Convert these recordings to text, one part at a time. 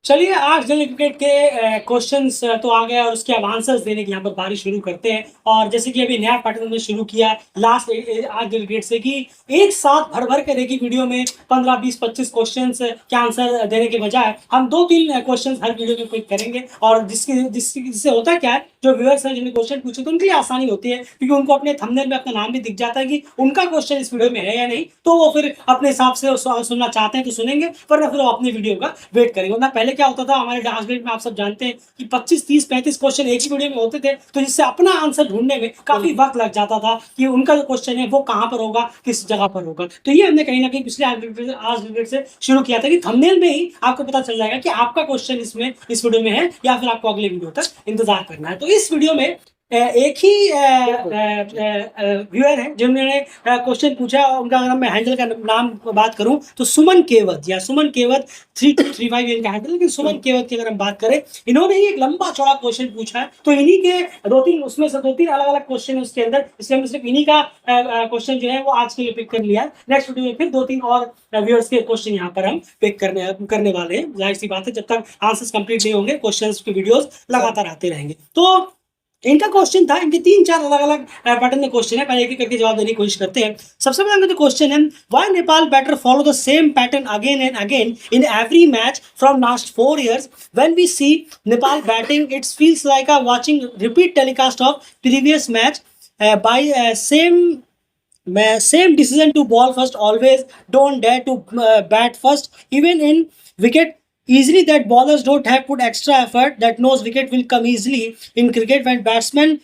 चलिए आज दिल्ली क्रिकेट के क्वेश्चंस तो आ गए और उसके अब आंसर्स देने की यहाँ पर बारी शुरू करते हैं। और जैसे कि अभी नया पैटर्न हमने शुरू किया लास्ट आज दिल्ली क्रिकेट से कि एक साथ भर भर के एक ही वीडियो में 15 20 25 क्वेश्चंस के आंसर देने के बजाय हम 2-3 क्वेश्चंस हर वीडियो में पिक करेंगे। और जिससे होता क्या है, जो व्यूअर्स हैं जिन्होंने क्वेश्चन पूछे तो उनके लिए आसानी होती है, क्योंकि उनको अपने थंबनेल में अपना नाम भी दिख जाता है कि उनका क्वेश्चन इस वीडियो में है या नहीं। तो वो फिर अपने हिसाब से सुनना चाहते हैं तो सुनेंगे, वरना फिर वो अपनी वीडियो का वेट करेंगे। वरना पहले क्या होता था हमारे डांस बेट में, आप सब जानते हैं कि 25 30 35 क्वेश्चन एक ही वीडियो में होते थे, तो जिससे अपना आंसर ढूंढने में काफी वक्त लग जाता था कि उनका जो क्वेश्चन है वो कहाँ पर होगा, किस जगह पर होगा। तो ये हमने कहीं ना कहीं पिछले आज वीडियो से शुरू किया था कि थंबनेल में ही आपको पता चल जाएगा कि आपका क्वेश्चन इसमें इस वीडियो में है या फिर आपको अगले वीडियो तक इंतजार करना है। तो इस वीडियो में एक ही व्यूअर है जिन्होंने क्वेश्चन पूछा। उनका अगर मैं हैंडल का नाम बात करूं तो सुमन केवत या सुमन केवत 3235 इनका हैंडल। लेकिन सुमन केवत की अगर हम बात करें, इन्होंने ही एक लंबा चौड़ा क्वेश्चन पूछा है। तो इन्हीं के दो तीन अलग अलग क्वेश्चन है उसके अंदर, इसलिए हम सिर्फ इन्हीं का क्वेश्चन जो है वो आज के लिए पिक कर लिया है। नेक्स्ट वीडियो में फिर 2-3 और व्यूअर्स के क्वेश्चन यहाँ पर हम पिक करने वाले हैं। जाहिर सी बात है, जब तक आंसर्स कंप्लीट नहीं होंगे क्वेश्चंस की वीडियोस लगातार आते रहेंगे। तो इनका क्वेश्चन था, इनके 3-4 अलग अलग पैटर्न में क्वेश्चन है। पहले एक एक करके जवाब देने की कोशिश करते हैं। सबसे पहले जो क्वेश्चन है, why Nepal batter follow the same pattern again and again in every match from last 4 years? When we see Nepal batting it feels like a watching repeat telecast of previous match by same decision to ball first, always don't dare to bat first even in wicket easily, that ballers don't have put extra effort, that knows wicket will come easily. In cricket when batsmen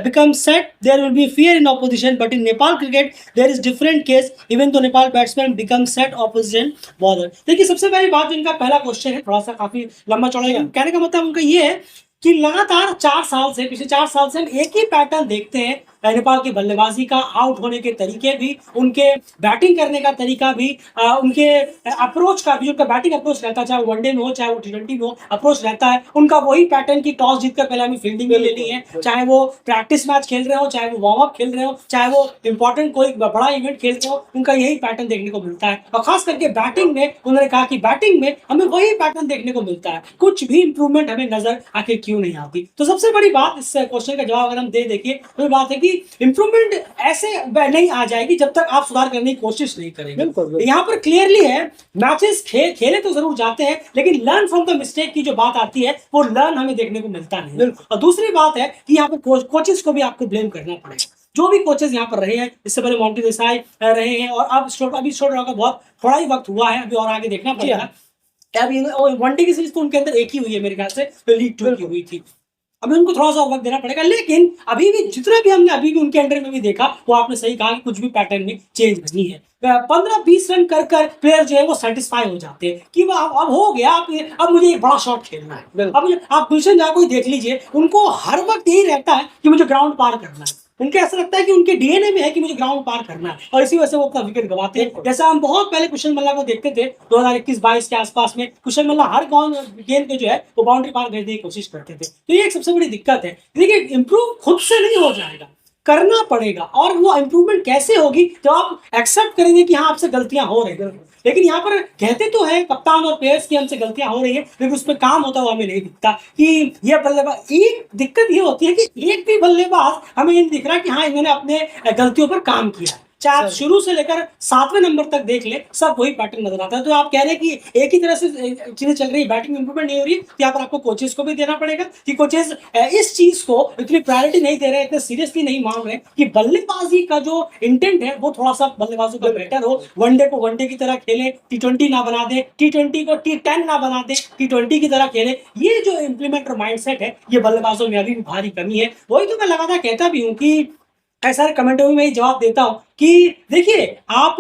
become set there will be fear in opposition, but in Nepal cricket there is different case, even though Nepal batsmen become set opposition bowler. देखिए सबसे पहली बात, इनका पहला question है थोड़ा सा काफी लंबा चौड़ा है। कहने का मतलब उनका ये है कि लगातार 4 साल से, पिछले 4 साल से हम एक ही पैटर्न देखते हैं। नेपाल की बल्लेबाजी का आउट होने के तरीके भी, उनके बैटिंग करने का तरीका भी, उनके अप्रोच का भी, उनका बैटिंग अप्रोच रहता है, चाहे वनडे में हो चाहे वो T20 में हो, अप्रोच रहता है उनका वही पैटर्न की टॉस जीतकर पहले हमें फील्डिंग में लेनी है। चाहे वो प्रैक्टिस मैच खेल रहे हो, चाहे वो वार्म अप खेल रहे हो, चाहे वो इंपॉर्टेंट कोई बड़ा इवेंट खेल रहे हो, उनका यही पैटर्न देखने को मिलता है। और खास करके बैटिंग में उन्होंने कहा कि बैटिंग में हमें वही पैटर्न देखने को मिलता है, कुछ भी इंप्रूवमेंट हमें नजर आखिर क्यों नहीं आती। तो सबसे बड़ी बात इस क्वेश्चन का जवाब अगर हम देखिए तो बात है कि इंप्रूवमेंट ऐसे नहीं आ जाएगी जब तक आप सुधार करने की कोशिश नहीं करेंगे। यहाँ पर क्लियरली है, मैचेस खेले तो जरूर जाते हैं, लेकिन लर्न फ्रॉम द मिस्टेक की जो बात आती है वो लर्न हमें देखने को मिलता नहीं। और दूसरी बात है कि यहाँ पर कोचेस को भी आपको ब्लेम करना पड़ेगा। जो भी कोचेस यहाँ पर रहे हैं, इससे पहले मोंटी देसाई रहे हैं, और अब अभी का बहुत थोड़ा ही वक्त हुआ है, अभी और आगे देखना पड़ेगा। अभी वनडे की सीरीज तो उनके अंदर एक ही हुई है मेरे ख्याल से, तो लीग 2 की हुई थी। अभी उनको थोड़ा सा वक्त देना पड़ेगा, लेकिन अभी भी जितना भी हमने अभी भी उनके अंडर में भी देखा, वो आपने सही कहा कि कुछ भी पैटर्न में चेंज नहीं है। 15-20 रन कर प्लेयर जो है वो सेटिस्फाई हो जाते हैं कि अब हो गया, अब मुझे एक बड़ा शॉट खेलना है। अब आप गुलशन जहाँ को ही देख लीजिए, उनको हर वक्त यही रहता है कि मुझे ग्राउंड पार करना है। उनके ऐसा लगता है कि उनके डीएनए में है कि मुझे ग्राउंड पार करना है, और इसी वजह से वो अपना विकेट गवाते हैं। जैसा हम बहुत पहले कुशल मल्ला को देखते थे 2021-22 के आसपास में, कुशल मल्ला हर गेंद पे जो है वो बाउंड्री पार करने की कोशिश करते थे। तो ये एक सबसे बड़ी दिक्कत है। देखिए इंप्रूव खुद से नहीं हो जाएगा, करना पड़ेगा। और वो इंप्रूवमेंट कैसे होगी, जब आप एक्सेप्ट करेंगे कि हाँ आपसे गलतियां हो रही है। लेकिन यहाँ पर कहते तो है कप्तान और प्लेयर्स की हमसे गलतियां हो रही है, लेकिन उस पर काम होता हुआ हमें नहीं दिखता। कि ये बल्लेबाज, एक दिक्कत ये होती है कि एक भी बल्लेबाज हमें ये नहीं दिख रहा कि हाँ इन्होंने अपने गलतियों पर काम किया। चाहे आप शुरू से लेकर 7वें नंबर तक देख ले, सब वही पैटर्न नजर आता है। तो आप कह रहे हैं कि एक ही तरह से चीजें चल रही है, बैटिंग इंप्रूवमेंट नहीं हो रही, तो यहाँ पर आपको कोचेस को भी देना पड़ेगा कि कोचेस इस चीज को इतनी प्रायोरिटी नहीं दे रहे, इतने सीरियसली नहीं मान रहे कि बल्लेबाजी का जो इंटेंट है वो थोड़ा सा बल्लेबाजों का बेटर हो। वनडे को वनडे की तरह खेले, T20 ना बना दे, T20 को T10 ना बना दे, T20 की तरह खेले। ये जो इंप्लीमेंट और माइंडसेट है, ये बल्लेबाजों में अभी भी भारी कमी है। वही तो मैं लगातार कहता भी हूँ कि ऐसा कमेंटों में मैं जवाब देता हूं कि देखिए आप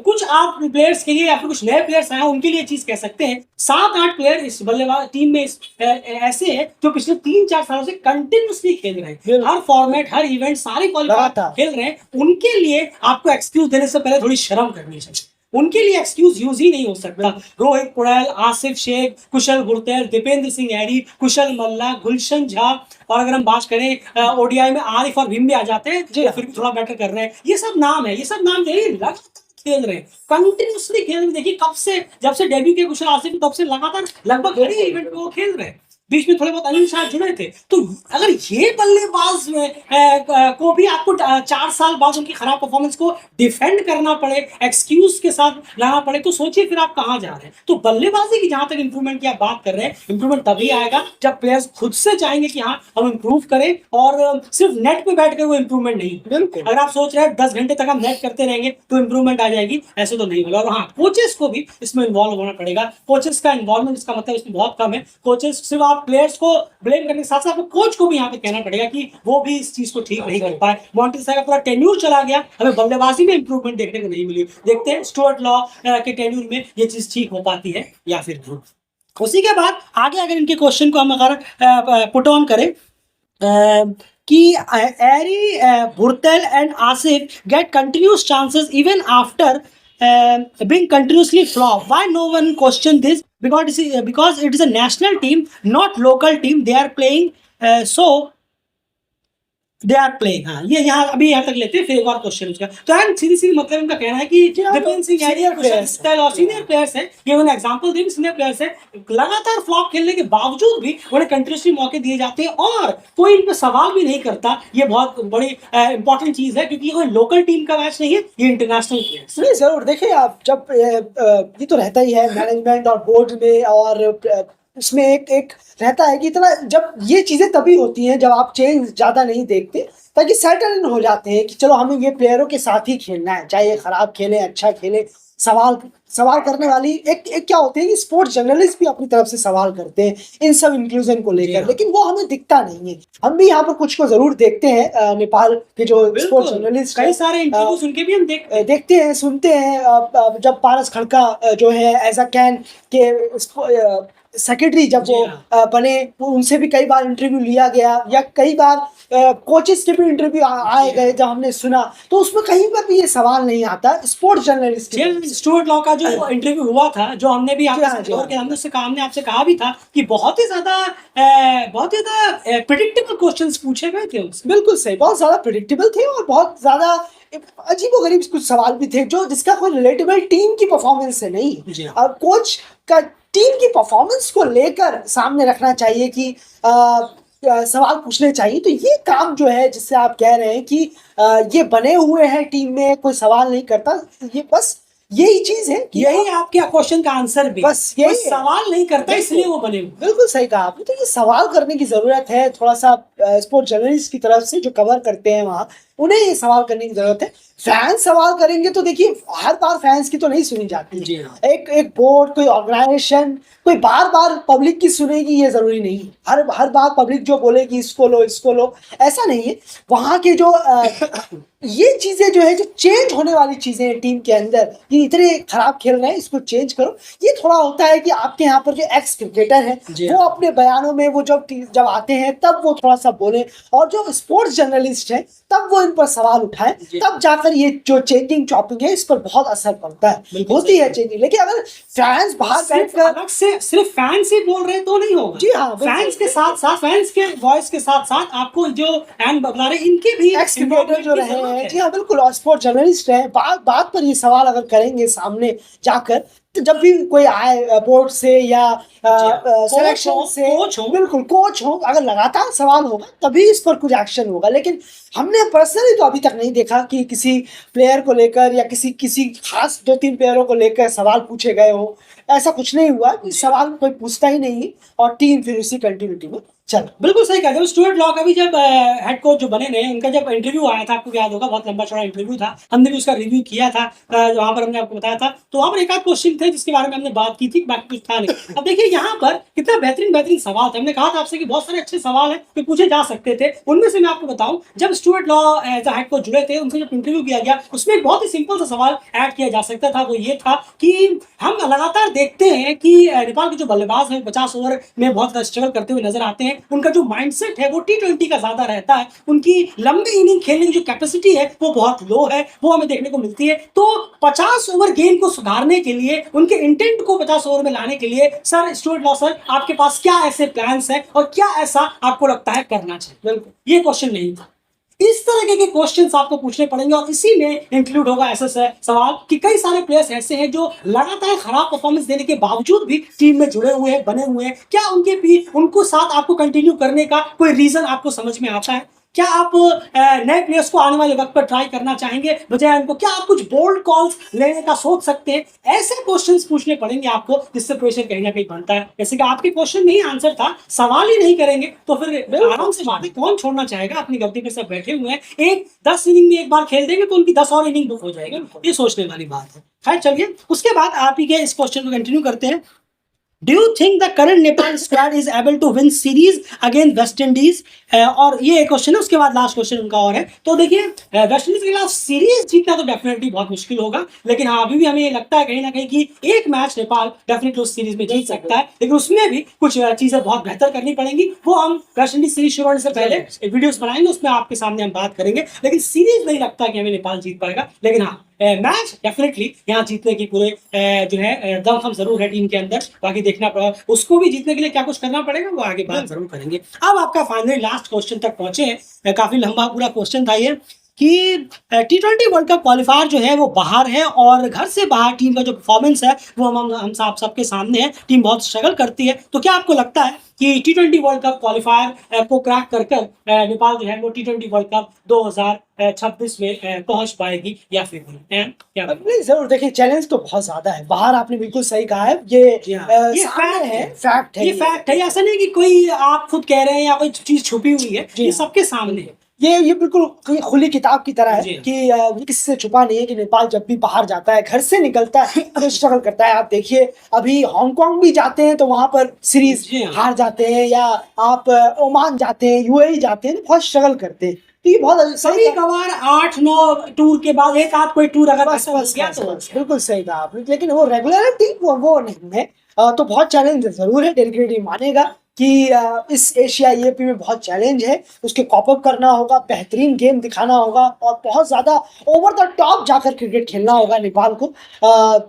कुछ आप प्लेयर्स के लिए या फिर कुछ नए प्लेयर्स आए उनके लिए चीज कह सकते हैं। 7-8 प्लेयर इस बल्लेबाज टीम में ऐसे हैं जो पिछले 3-4 सालों से कंटिन्यूसली खेल रहे हैं, हर फॉर्मेट हर इवेंट सारे क्वालिफायर खेल रहे हैं। उनके लिए आपको एक्सक्यूज देने से पहले थोड़ी शर्म करनी चाहिए। उनके लिए एक्सक्यूज यूज ही नहीं हो सकता। रोहित पुड़ैल, आसिफ शेख, कुशल गुरतेल, दीपेंद्र सिंह एडी, कुशल मल्ला, गुलशन झा, और अगर हम बात करें ओडीआई में आरिफ और भीम भी आ जाते हैं जो फिर भी थोड़ा बेटर कर रहे हैं। ये सब नाम है, ये सब नाम लगातार खेल रहे हैं, कंटिन्यूसली खेल रहे हैं। देखिए कब से, जब से डेब्यू किया कुशल आसिफ तब से लगातार लगभग हर इवेंट में वो खेल रहे हैं। बीच में थोड़े बहुत अनिल शाह जुड़े थे। तो अगर ये बल्लेबाज को भी आपको 4 साल बाद उनकी खराब परफॉर्मेंस को डिफेंड करना पड़े, एक्सक्यूज के साथ लाना पड़े, तो सोचिए फिर आप कहाँ जा रहे हैं। तो बल्लेबाजी की जहां तक इंप्रूवमेंट की आप बात कर रहे हैं, इंप्रूवमेंट तभी आएगा जब प्लेयर्स खुद से चाहेंगे कि हाँ हम इंप्रूव करें, और सिर्फ नेट पे बैठ कर वो इंप्रूवमेंट नहीं। बिल्कुल। अगर आप सोच रहे हैं 10 घंटे तक हम नेट करते रहेंगे तो इंप्रूवमेंट आ जाएगी, ऐसे तो नहीं होगा। और हाँ, कोचेस को भी इसमें इन्वॉल्व होना पड़ेगा। कोचेस का इन्वॉल्वमेंट, इसका मतलब इसमें बहुत कम है। कोचेस सिर्फ आप प्लेयर्स को ब्लेम करने के साथ साथ कोच को भी यहाँ पे कहना पड़ेगा कि वो भी इस चीज को ठीक नहीं कर पाए। मॉन्टेसा का पूरा टेन्यूर चला गया, हमें बल्लेबाजी में इंप्रूवमेंट देखने को नहीं मिली। देखते हैं स्टुअर्ट लॉ के टेन्यूर में ये चीज ठीक हो पाती है या फिर नहीं। उसी के बाद आगे अगर इनके क्वेश्चन को हम अगर पुट ऑन करें कि एरी Bhurtel and Asif get continuous chances even after being continuously flop. Why no one question this? Because it is a national team, not local team. They are playing, so they are playing. हाँ, ये यहाँ अभी यहाँ तक लेते हैं, फिर एक और क्वेश्चन उसका। तो यार सीधी मतलब इनका कहना है कि सीनियर प्लेयर्स है, ये उन्हें एग्जांपल दी, सीनियर प्लेयर्स है, लगातार फ्लॉप खेलने के बावजूद भी उन्हें कंटिन्यूसली मौके दिए जाते हैं और कोई इन पे सवाल भी नहीं करता। ये बहुत बड़ी इंपॉर्टेंट चीज है, क्योंकि ये कोई लोकल टीम का मैच नहीं है, ये इंटरनेशनल प्लेयर्स। नहीं जरूर, देखिए आप जब ये तो रहता ही है मैनेजमेंट और बोर्ड में, और इसमें एक रहता है कि इतना, जब ये चीजें तभी होती हैं जब आप चेंज ज्यादा नहीं देखते, ताकि सेटल हो जाते हैं कि चलो हमें ये प्लेयरों के साथ ही खेलना है, चाहे ये खराब खेले अच्छा खेले। सवाल करने वाली एक क्या होती है कि स्पोर्ट्स जर्नलिस्ट भी अपनी तरफ से सवाल करते हैं इन सब इंक्लूजन को लेकर, लेकिन वो हमें दिखता नहीं है। हम भी यहाँ पर कुछ को जरूर देखते हैं, नेपाल के जो स्पोर्ट्स जर्नलिस्ट कई सारे इंटरव्यूज उनके भी हम देखते हैं, सुनते हैं। जब पारस खड़का जो है एज अ कैन के सेक्रेटरी जब वो बने, उनसे भी कई बार इंटरव्यू लिया गया, या कई बार कोचेस के भी इंटरव्यू आए गए जब हमने सुना, तो उसमें कहीं पर भी ये सवाल नहीं आता स्पोर्ट्स जर्नलिस्ट। स्टुअर्ट लॉ का जो इंटरव्यू हुआ था, जो हमने भी हमने आपसे कहा भी था कि बहुत ही ज्यादा प्रेडिक्टेबल क्वेश्चंस पूछे गए थे उससे। बिल्कुल सही, बहुत ज्यादा प्रेडिक्टेबल थे और बहुत ज्यादा अजीबोगरीब कुछ सवाल भी थे जो जिसका कोई रिलेटेबल टीम की परफॉर्मेंस से नहीं। अब कोच का टीम की परफॉर्मेंस को लेकर सामने रखना चाहिए कि सवाल पूछने चाहिए। तो ये काम जो है जिससे आप कह रहे हैं कि ये बने हुए हैं टीम में, कोई सवाल नहीं करता, ये बस यही चीज है कि यही आपके क्वेश्चन का आंसर भी, बस यही सवाल नहीं करता इसलिए वो बने हुए। बिल्कुल सही कहा आपने। तो ये सवाल करने की जरूरत है, थोड़ा सा स्पोर्ट्स जर्नलिस्ट की तरफ से जो कवर करते हैं वहाँ, उन्हें ये सवाल करने की जरूरत है। फैंस सवाल करेंगे तो देखिए हर बार फैंस की तो नहीं सुनी जाती। एक बोर्ड, कोई ऑर्गेनाइजेशन, कोई बार बार पब्लिक की सुनेगी ये जरूरी नहीं। हर बार पब्लिक जो बोलेगी इसको लो, ऐसा नहीं है। वहाँ के जो ये चीजें जो है, जो चेंज होने वाली चीजें हैं टीम के अंदर, ये इतने खराब खेल रहे हैं, इसको चेंज करो। ये थोड़ा होता है कि आपके यहाँ पर जो एक्स क्रिकेटर है वो अपने बयानों में वो जब आते हैं तब वो थोड़ा सा बोले, और जो स्पोर्ट्स जर्नलिस्ट है तब वो इन पर सवाल उठाए, तब जाकर ये जो चेंजिंग चॉपिंग है इस पर बहुत असर पड़ता है, होती है चेंजिंग। लेकिन अगर फैंस बाहर बैठकर सिर्फ फैंस ही बोल रहे तो नहीं होगा। जी हाँ, फैंस के साथ साथ, फैंस के वॉइस के साथ साथ आपको जो एंड बता रहे इनके भी एक्स क्रिकेटर जो रहे हैं, जी हाँ बिल्कुल, और स्पोर्ट्स जर्नलिस्ट है, बात पर ये सवाल अगर करेंगे सामने जाकर, तो जब भी कोई आए बोर्ड से या सिलेक्शन से, बिल्कुल कोच हो, अगर लगातार सवाल होगा तभी इस पर कुछ एक्शन होगा। लेकिन हमने पर्सनली तो अभी तक नहीं देखा कि किसी प्लेयर को लेकर या किसी खास 2-3 प्लेयरों को लेकर सवाल पूछे गए हो। ऐसा कुछ नहीं हुआ, सवाल कोई पूछता ही नहीं और टीम फिर उसी कंटिन्यूटी में चल। बिल्कुल सही कहा। जब स्टुअर्ट लॉ का भी जब हेड कोच जो बने नहीं, उनका जब इंटरव्यू आया था, आपको याद होगा, बहुत लंबा चौड़ा इंटरव्यू था, हमने भी उसका रिव्यू किया था, वहां पर हमने आपको बताया था। तो वहां पर एक आध क्वेश्चन थे जिसके बारे में हमने बात की थी, बाकी कुछ था नहीं। अब देखिए यहाँ पर कितना बेहतरीन सवाल था। हमने कहा था आपसे कि बहुत सारे अच्छे सवाल है जो पूछे जा सकते थे। उनमें से मैं आपको बताऊं, जब Stuart Law as head coach जुड़े थे, उनसे जब इंटरव्यू किया गया, उसमें एक बहुत ही सिंपल सा सवाल ऐड किया जा सकता था। वो ये था कि हम लगातार देखते हैं कि नेपाल के जो बल्लेबाज हैं 50 ओवर में बहुत स्ट्रगल करते हुए नजर आते हैं। उनका जो माइंडसेट है वो T20 का ज्यादा रहता है। उनकी लंबी इनिंग खेलने की जो कैपेसिटी है वो बहुत लो है, वो हमें देखने को मिलती है। तो 50 ओवर गेम को सुधारने के लिए, उनके इंटेंट को 50 ओवर में लाने के लिए, सर स्टुअर्ट लॉ सर, आपके पास क्या ऐसे प्लान्स हैं और क्या ऐसा आपको लगता है करना चाहिए? बिल्कुल, ये क्वेश्चन नहीं था। इस तरह के क्वेश्चंस आपको पूछने पड़ेंगे और इसी में इंक्लूड होगा ऐसा सवाल कि कई सारे प्लेयर्स ऐसे हैं जो लगातार खराब परफॉर्मेंस देने के बावजूद भी टीम में जुड़े हुए हैं, बने हुए हैं। क्या उनके भी उनको साथ आपको कंटिन्यू करने का कोई रीजन आपको समझ में आता है? क्या आप नए प्लेयर्स को आने वाले वक्त पर ट्राई करना चाहेंगे बजाय उनको? क्या आप कुछ बोल्ड कॉल्स लेने का सोच सकते हैं? ऐसे क्वेश्चंस पूछने पड़ेंगे आपको जिससे प्रेशर कहीं ना कहीं बनता है। जैसे कि आपके क्वेश्चन में ही आंसर था, सवाल ही नहीं करेंगे तो फिर आराम से बातें कौन छोड़ना चाहेगा? अपनी गलती पे सब बैठे हुए हैं, एक 10 इनिंग में एक बार खेल देंगे तो उनकी 10 और इनिंग बुक हो जाएगी। ये सोचने वाली बात है। खैर चलिए, उसके बाद आप ही के इस क्वेश्चन को कंटिन्यू करते हैं। Do you think the current Nepal squad is able to win series against West Indies? और ये एक क्वेश्चन है, उसके बाद लास्ट क्वेश्चन उनका और है। तो देखिए, वेस्ट इंडीज के खिलाफ सीरीज जीतना तो डेफिनेटली बहुत मुश्किल होगा, लेकिन हाँ अभी भी हमें लगता है कहीं ना कहीं कि एक मैच नेपाल डेफिनेटली उस सीरीज में जीत सकता है, लेकिन उसमें भी कुछ चीजें बहुत बेहतर करनी पड़ेंगी। वो हम वेस्ट इंडीज सीरीज शुरू होने से पहले वीडियोस बनाएंगे, उसमें आपके सामने हम बात करेंगे। लेकिन सीरीज नहीं लगता कि हमें नेपाल जीत पाएगा, लेकिन हाँ मैच डेफिनेटली यहाँ जीतने की पूरे जो है दम हम जरूर है टीम के अंदर। बाकी देखना पड़ेगा उसको भी जीतने के लिए क्या कुछ करना पड़ेगा, वो आगे बात जरूर करेंगे। अब आपका फाइनली लास्ट क्वेश्चन तक पहुंचे हैं। काफी लंबा पूरा क्वेश्चन था ये कि T20 वर्ल्ड कप क्वालिफायर जो है वो बाहर है और घर से बाहर टीम का जो परफॉर्मेंस है वो हम सबके सामने है। टीम बहुत स्ट्रगल करती है। तो क्या आपको लगता है कि T20 वर्ल्ड कप क्वालिफायर को क्रैक कर नेपाल जो है वो T20 वर्ल्ड कप 2026 में पहुंच पाएगी या फिर नहीं? क्या नहीं, जरूर देखिए, चैलेंज तो बहुत ज्यादा है बाहर। आपने बिल्कुल सही कहा है। ये सामने है, फैक्ट है। ये फैक्ट है, ऐसा नहीं कि कोई आप खुद कह रहे हैं या कोई चीज छुपी हुई है, ये सबके सामने है। ये बिल्कुल खुली किताब की तरह है कि किससे छुपा नहीं है कि नेपाल जब भी बाहर जाता है, घर से निकलता है तो स्ट्रगल करता है। आप देखिए, अभी हांगकांग भी जाते हैं तो वहां पर सीरीज हार जाते हैं, या आप ओमान जाते हैं, यूएई जाते हैं तो बहुत स्ट्रगल करते हैं। तो ये बहुत सभी कबार 8-9 टूर के बाद एक आध कोई टूर अगर बिल्कुल सही कहा आपने, लेकिन वो रेगुलरिटी वो नहीं है। तो बहुत चैलेंज जरूर है। डेलीगेट मानेगा कि इस एशिया ईएपी में बहुत चैलेंज है। उसके कॉप अप करना होगा, बेहतरीन गेम दिखाना होगा और बहुत ज्यादा ओवर द टॉप जाकर क्रिकेट खेलना होगा नेपाल को।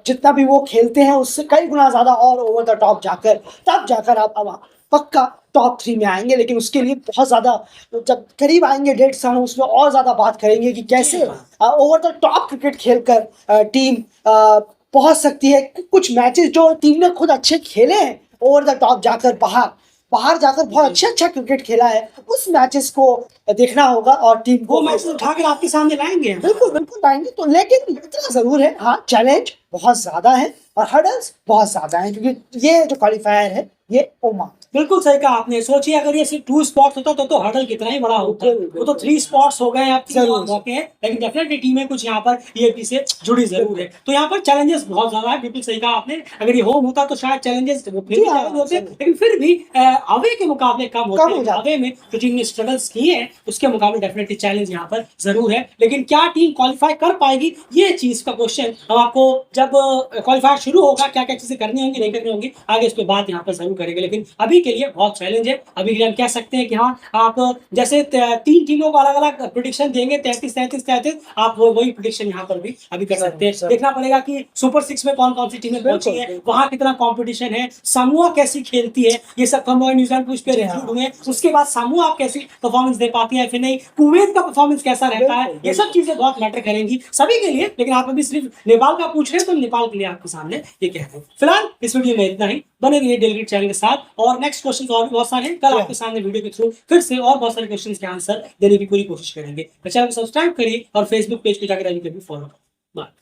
जितना भी वो खेलते हैं उससे कई गुना ज्यादा और ओवर द टॉप जाकर, तब जाकर आप पक्का टॉप 3 में आएंगे। लेकिन उसके लिए बहुत ज्यादा, जब करीब आएंगे 1.5 साल, उसमें और ज्यादा बात करेंगे कि कैसे ओवर द टॉप क्रिकेट खेलकर टीम पहुंच सकती है। कुछ मैचेस जो टीम ने खुद अच्छे खेले हैं, ओवर द टॉप जाकर बाहर जाकर बहुत अच्छा क्रिकेट खेला है, उस मैचेस को देखना होगा और टीम को मैच उठाकर आपके सामने लाएंगे। बिल्कुल लाएंगे। तो लेकिन इतना जरूर है, हाँ चैलेंज बहुत ज्यादा है और हर्डल्स बहुत ज्यादा है, क्योंकि ये जो क्वालिफायर है ये ओमान। बिल्कुल सही कहा आपने। सोचिए अगर ये सिर्फ 2 स्पॉट्स होता तो हर्डल कितना ही बड़ा होता। वो तो 3 स्पॉट्स हो गए आपके मौके हैं, लेकिन डेफिनेटली टीमें कुछ यहाँ पर ईएपी से जुड़ी जरूर है। तो यहाँ पर चैलेंजेस बहुत ज्यादा है। बिल्कुल सही कहा आपने। अगर ये होम होता तो शायद चैलेंजेस होते, लेकिन फिर भी अवे के मुकाबले कम होते हैं। अवे में जो टीम ने स्ट्रगल्स किए हैं उसके मुकाबले डेफिनेटली चैलेंज यहाँ पर जरूर है। लेकिन क्या टीम क्वालिफाई कर पाएगी, ये चीज का क्वेश्चन हम आपको जब क्वालिफायर शुरू होगा क्या क्या चीजें करनी होंगी नहीं करनी होंगी आगे इस पर बात यहाँ पर जरूर करेंगे। लेकिन अभी के लिए बहुत चैलेंज है। अभी के लिए हम कह सकते हैं कि हाँ, आप जैसे 3 टीमों को अलग अलग प्रेडिक्शन देंगे 33-33-33, आप वही प्रेडिक्शन यहाँ पर भी अभी कर सकते हैं। देखना पड़ेगा कि सुपर 6 में कौन कौन सी टीमें पहुंची है, वहां कितना कंपटीशन है, समूह कैसी खेलती है, ये सब कम न्यूजीलैंड कुछ पे रिव्यू हुए। उसके बाद समूह आप कैसी परफॉर्मेंस दे पाती है फिर नहीं, कुवैत का परफॉर्मेंस कैसा रहता है, ये सब चीजें बहुत मैटर करेंगी सभी के लिए। लेकिन आप अभी सिर्फ नेपाल का पूछ रहे हैं तो नेपाल के लिए आपके सामने ये कह रहे हैं। फिलहाल इस वीडियो में इतना ही। बने रहिए डेलीगेट चैनल के साथ, और नेक्स्ट क्वेश्चन और भी बहुत सारे कल आपके सामने वीडियो के थ्रू फिर से और बहुत सारे क्वेश्चन के आंसर देने की पूरी कोशिश करेंगे। तो चैनल को सब्सक्राइब करिए और फेसबुक पेज पे जाकर फॉलो करिए।